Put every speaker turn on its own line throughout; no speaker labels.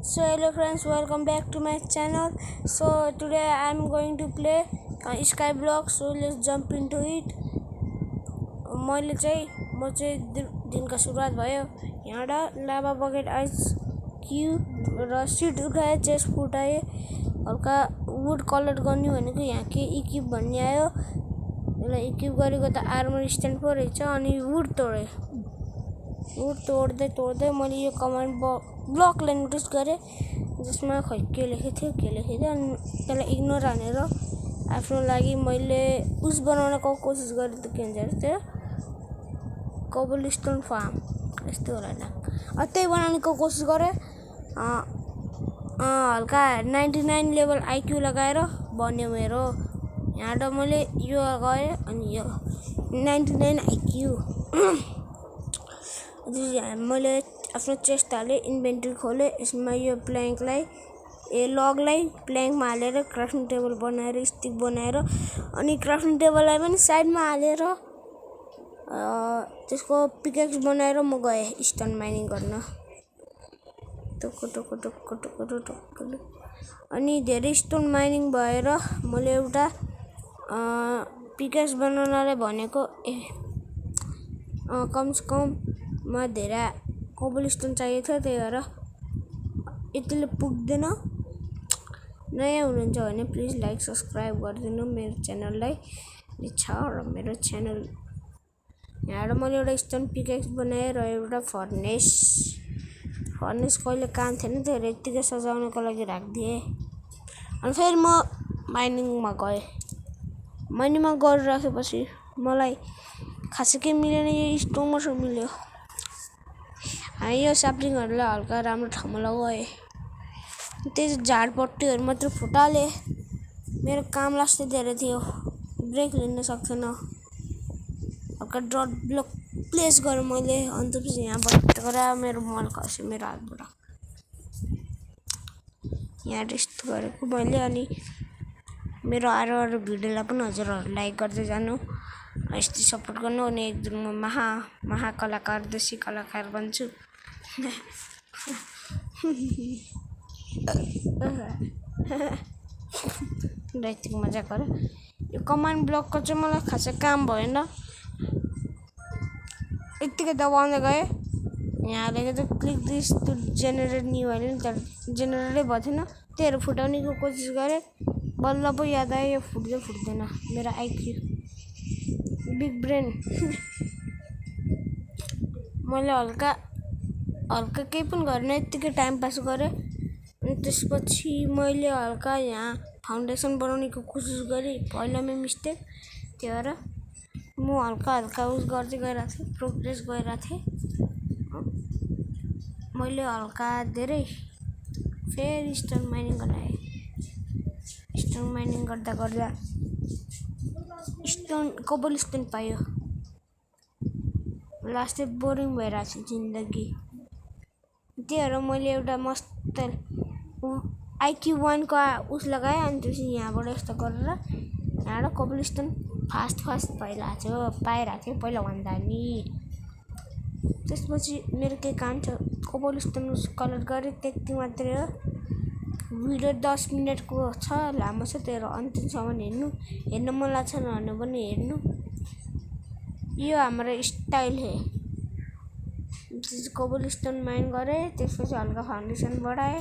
So hello friends, welcome back to my channel. So today I am going to play Skyblock. So let's jump into it. मैले चाहिँ दिनको सुरुवात भयो यहाँबाट लाभा bucket ice cube र seat उठाए chest फुटाए हल्का वुड कलेक्ट गर्ने भनेको यहाँ के इक्विप भन्ने आयो यसलाई इक्विप गरेको त आर्मर स्ट्यान्ड पो रहेछ अनि वुड तोड्दै मैले यो कमान्ड ब्लकलाई नोटिस गरेँ जसमा खै के लेखेको थियो अनि त्यसलाई इग्नोर हानेर आफ्नो लागि मैले उस बनाउनको कोसिस गरेँ त के भन्छ त्यो कोबलस्टोन फार्म यस्तो होला न त्यही बनाउनको कोसिस गरेँ हल्का 99 लेभल आइक्यू लगाएर बन्यो मेरो यहाँबाट मैले यो गरेँ अनि यो 99 आइक्यू मैले आफ्नो चेस्ट हालेँ इन्भेन्ट्री खोलेँ यसमा यो लगलाई प्ल्याङ्कमा हालेर क्राफ्टिङ टेबल बनाएर स्टिक बनाएर अनि क्राफ्टिङ टेबललाई पनि साइडमा हालेर त्यसको पिकेक्स बनाएर म गएँ स्टोन माइनिङ गर्न टुक्क अनि धेरै स्टोन माइनिङ भएर मैले एउटा पिकेक्स बनाउनलाई भनेको कमसेकम म धेरै कोबलस्टोन चाहिएको थियो त्यही भएर यतिले पुग्दैन नयाँ हुनुहुन्छ भने प्लिज लाइक सब्सक्राइब गरिदिनु मेरो च्यानललाई छ र मेरो च्यानल यहाँबाट मैले एउटा स्टोन पिकेक्स बनाएँ र एउटा फर्नेस कहिले काम थिएन त्यो यत्तिकै सजाउनको लागि राखिदिएँ अनि फेरि म माइनिङमा गएँ माइनिङमा गरिराखेपछि मलाई खासै के मिलेन यो स्टोन मात्र मिल्यो यो स्याप्लिङहरूलाई हल्का राम्रो ठाउँमा लगाएँ त्यही झाडपट्टीहरू मात्र फुटाले मेरो काम लास्टै धेरै थियो ब्रेक लिन सक्थेन हल्का ड्रट ब्लक प्लेस गरेँ मैले अन्त पछि यहाँबाट गएर मेरो मल खस्यो मेरो हातबाट यहाँ रेस्ट गरेको मैले अनि मेरो अरू भिडियोलाई पनि हजुरहरू लाइक गर्दै जानु यस्तै सपोर्ट गर्नु अनि एक दिन म महाकलाकार देशी कलाकार बन्छु यतिको मजा गरेँ यो कमान्ड ब्लकको चाहिँ मलाई खासै काम भएन यत्तिकै दबाउँदै गएँ यहाँ लेखेको थियो click this to generate new होइन नि तर जेनेरेटै भएको थिएन त्योहरू फुटाउनेको कोसिस गरेँ बल्ल पो याद आयो यो फुट्दैन मेरो आइक्यू बिग ब्रेन मैले हल्का केही पनि गरेन यत्तिकै टाइम पास गरेँ अनि त्यसपछि मैले हल्का यहाँ फाउन्डेसन बनाउनेको कोसिस गरेँ पहिलामै मिस्टेक त्यही भएर म हल्का उस गर्दै गइरहेको थिएँ प्रोग्रेस गरिरहेको थिएँ मैले हल्का धेरै फेरि स्टोन माइनिङ गर्न आएँ स्टोन माइनिङ गर्दा कोबलस्टोन पायो लास्टै बोरिङ भइरहेको छ जिन्दगी त्यही भएर मैले एउटा मस्त आइक्यू 1 को उस लगाएँ अनि त्यसपछि यहाँबाट यस्तो गरेर यहाँबाट कोबलस्टोन फास्ट पाइरहेको थियो पहिला भन्दा नि त्यसपछि मेरो केही काम छ कोबलस्टोन कलेक्ट गरेँ त्यति मात्रै हो भिडियो 10 मिनटको छ लामो छ त्यही भएर अन्तिमसम्म हेर्न मन लाग्छ नहेर्नु पनि हेर्नु यो हाम्रो स्टाइल हो कोबलस्टोन माइन गरेँ त्यसपछि हल्का फाउन्डेसन बढाएँ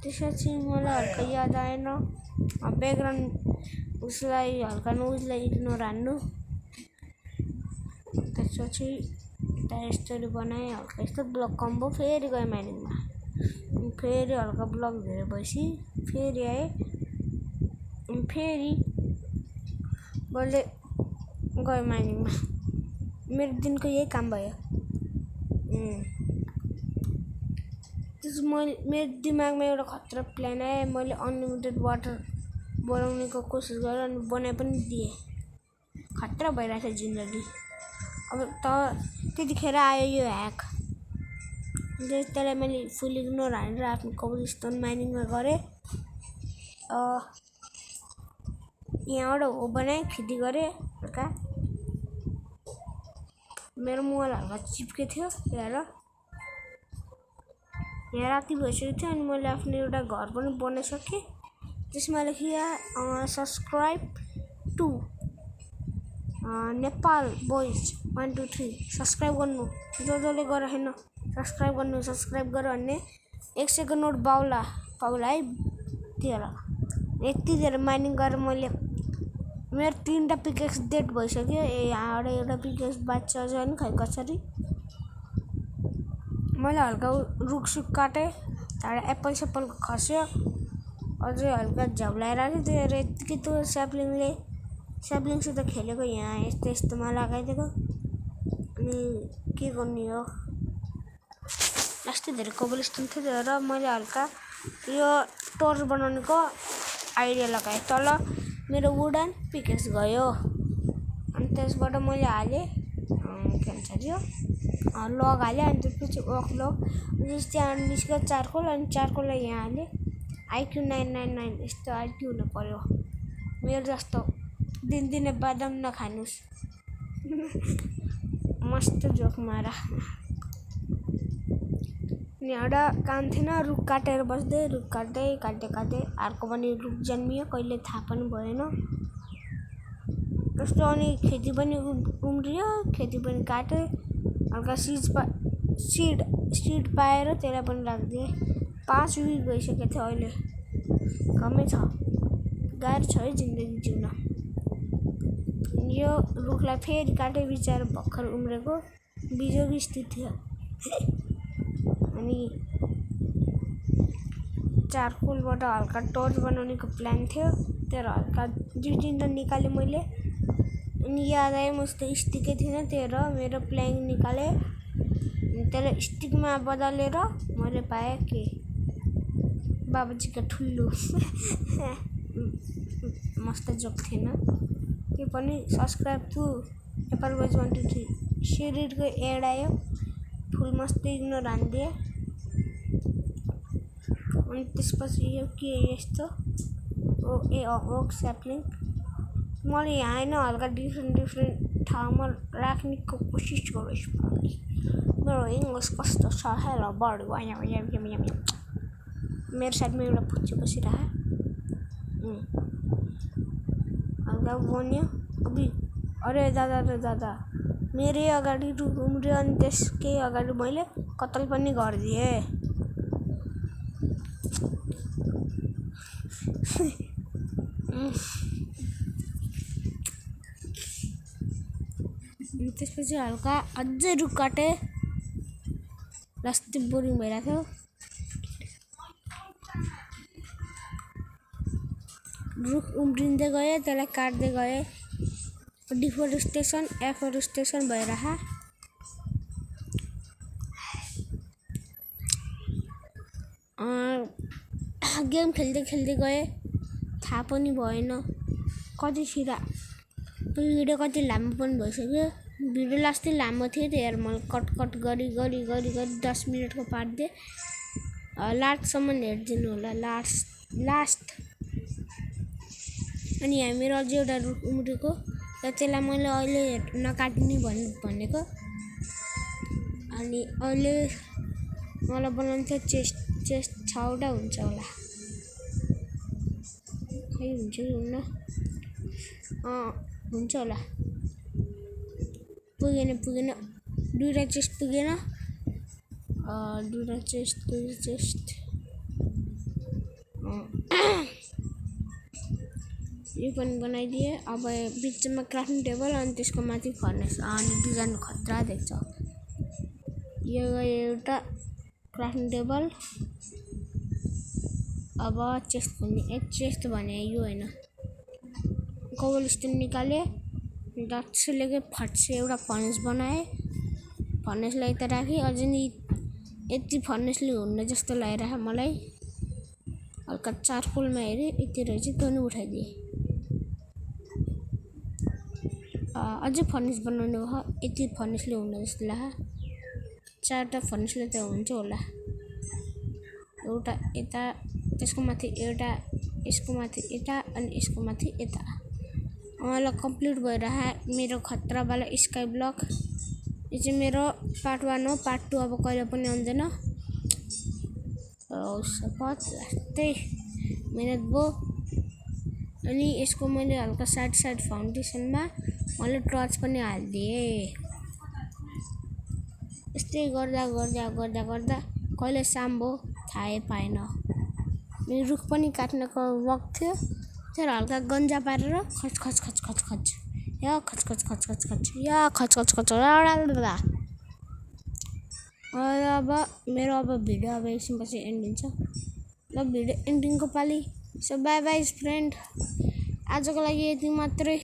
त्यसपछि मलाई हल्का याद आएन ब्याकग्राउन्ड उसलाई हल्का नउजलाई इग्नोर हान्नु त्यसपछि स्टोरी बनाएँ हल्का यस्तो ब्लक कम्बो फेरि गएँ माइनिङमा फेरि हल्का ब्लक धेरै भएपछि फेरि आएँ फेरि मैले गएँ माइनिङमा मेरो दिनको यही काम भयो मेरो दिमागमा एउटा खतरा प्लान आयो मैले अनलिमिटेड वाटर बनाउनेको कोसिस गरेँ अनि बनाइ पनि दिएँ खतरा भइरहेको थियो जिन्दगी अब त्यतिखेर आयो यो ह्याक त्यसलाई मैले फुल इग्नोर हानेर आफ्नो कोबलस्टोन माइनिङमा गरेँ यहाँबाट हो बनाएँ खेती गरेँ हल्का मेरो मोबाइल हल्का चिप्के थियो त्यही भएर यहाँ राति भइसकेको थियो अनि मैले आफ्नो एउटा घर पनि बनाइसकेँ। त्यसमा लेखिया subscribe to Nepal boys 1 2 3 subscribe गर्नु जसले गरेर होइन सब्सक्राइब गर भन्ने 1 सेकेन्ड नोट पाउला है यति धेरै माइनिङ गरेर मैले मेरो 3टा पिकेक्स डेट भइसक्यो। यहाँबाट एउटा पिकेक्स बाँच्छ अझ नि खै कसरी। मैले हल्का रुखसुख काटेँ त्यहाँबाट एप्पल खस्यो अझै हल्का झ्याउलाइरहेको थियो त्यो यत्तिकै त्यो स्याप्लिङसित खेलेको यहाँ यस्तोमा लगाइदिएको। अनि के गर्ने हो यस्तो धेरै कोबलस्टोन थियो र मैले हल्का यो टोर्च बनाउनेको आइडिया लगाएँ। तल मेरो वुडन पिकेक्स गयो अनि त्यसबाट मैले हालेँ के भन्छ यो लग हालेँ अनि त्यसपछि ओक त्यहाँ निस्क्यो चारकोल अनि चारकोललाई यहाँ हालेँ। आइक्यू 999 यस्तो आइक्यू हुनु पर्यो मेरो जस्तो दिनदिनै बादाम नखानुस्। मस्त जोक मारा अनि एउटा काम थिएन रुख काटेर बस्दै रुख काट्दै अर्को पनि रुख जन्मियो कहिले थाहा पनि भएन। त्यस्तो अनि खेती पनि उम्रियो खेती पनि काटेँ हल्का सिड पाएर त्यसलाई पनि राखिदिएँ। 5 विक भइसकेको थियो अहिले कमै छ गाह्रो छ है जिन्दगी जिउन। यो रुखलाई फेरि काटेँ बिचारा भर्खर उम्रेको बिजोगी स्थिति थियो। अनि चारकोलबाट हल्का टर्च बनाउनेको प्लान थियो तर हल्का 2-3 निकालेँ मैले। अनि याद आयो मस्तो स्टिकै थिएन त्यो मेरो प्लान निकालेँ त्यसलाई स्टिकमा बदलेर मैले पाएँ कि बाबाजीको ठुलो मस्त जोक थिएन त्यो पनि। सब्सक्राइब टु नेपाल बोइज 1 2 3 शरीरको एड आयो फुल मस्त इग्नोर हानिदिएँ। अनि त्यसपछि यो के यस्तो ओक स्याप्लिङ मैले यहाँ होइन हल्का डिफ्रेन्ट ठाउँमा राख्नेको कोसिस गरेँ। मेरो इङ्ग्लिस कस्तो छ हेलो बर्ड मेरो साइडमा एउटा पुच्ची बसिरह हल्का बन्यो अबि अरे दादा मेरै अगाडि रुख उम्रियो अनि त्यसकै अगाडि मैले कतल पनि गरिदिएँ। त्यसपछि हल्का अझै रुख काटेँ लास्टै बोरिङ भइरहेको थियो। रुख उम्रिँदै गयो त्यसलाई काट्दै गएँ एफोरेस्टेसन भइरह। गेम खेल्दै गएँ थाहा पनि भएन कति छिरा भिडियो कति लामो पनि भइसक्यो। भिडियो लास्टै लामो थियो त्यही मैले कट गरी 10 मिनटको पार्दिएँ। लास्टसम्म हेरिदिनु होला लास्ट। अनि यहाँ मेरो अझै एउटा रुख उम्रेको र त्यसलाई मैले अहिले नकाट्ने भनेको। अनि अहिले मलाई बनाउनु थियो चेस्ट 6वटा हुन्छ होला खै हुन्छ कि हुन्न हुन्छ होला पुगेन 2टा चेस्ट पुगेन 2टा चेस्ट यो पनि बनाइदिएँ। अब बिचमा क्राफ्टिङ टेबल अनि त्यसको माथि फर्नेस अनि डिजाइन खतरा देख्छ। यो एउटा क्राफ्टिङ टेबल अब चेस्ट भने यो होइन कोबलस्टोन निकालेँ डट्सले फट्से एउटा फर्नेस बनाएँ। फर्नेसलाई यता राखेँ अझै नि यति फर्नेसले हुन्न जस्तो लागिरहेको मलाई। हल्का चारकोलमा हेरेँ यति रहेछ त्यो नि उठाइदिएँ। अझै फर्नेस बनाउनु हो यति फर्नेसले हुन्न जस्तो लाग्यो। 4टा फर्नेसले त हुन्छ होला एउटा यता त्यसको माथि एउटा यसको माथि यता अनि यसको माथि यता। मलाई कम्प्लिट भइरह मेरो खतरावाला स्काई ब्लक। यो चाहिँ मेरो पार्ट 1 हो पार्ट 2 अब कहिले पनि आउँदैन। लास्टै मिहिनेत भयो। अनि यसको मैले हल्का साइड फाउन्डेसनमा मैले टर्च पनि हालिदिएँ। यस्तै गर्दा कहिले शाम भयो थाहै पाएन। मेरो रुख पनि काट्नको वक्त थियो, तर हल्का गन्जा पारेर खच या खच अब मेरो भिडियो एकछिनपछि एन्ड हुन्छ। ल भिडियो एन्डिङको पालि। सो बाई फ्रेन्ड, आजको लागि यति मात्रै।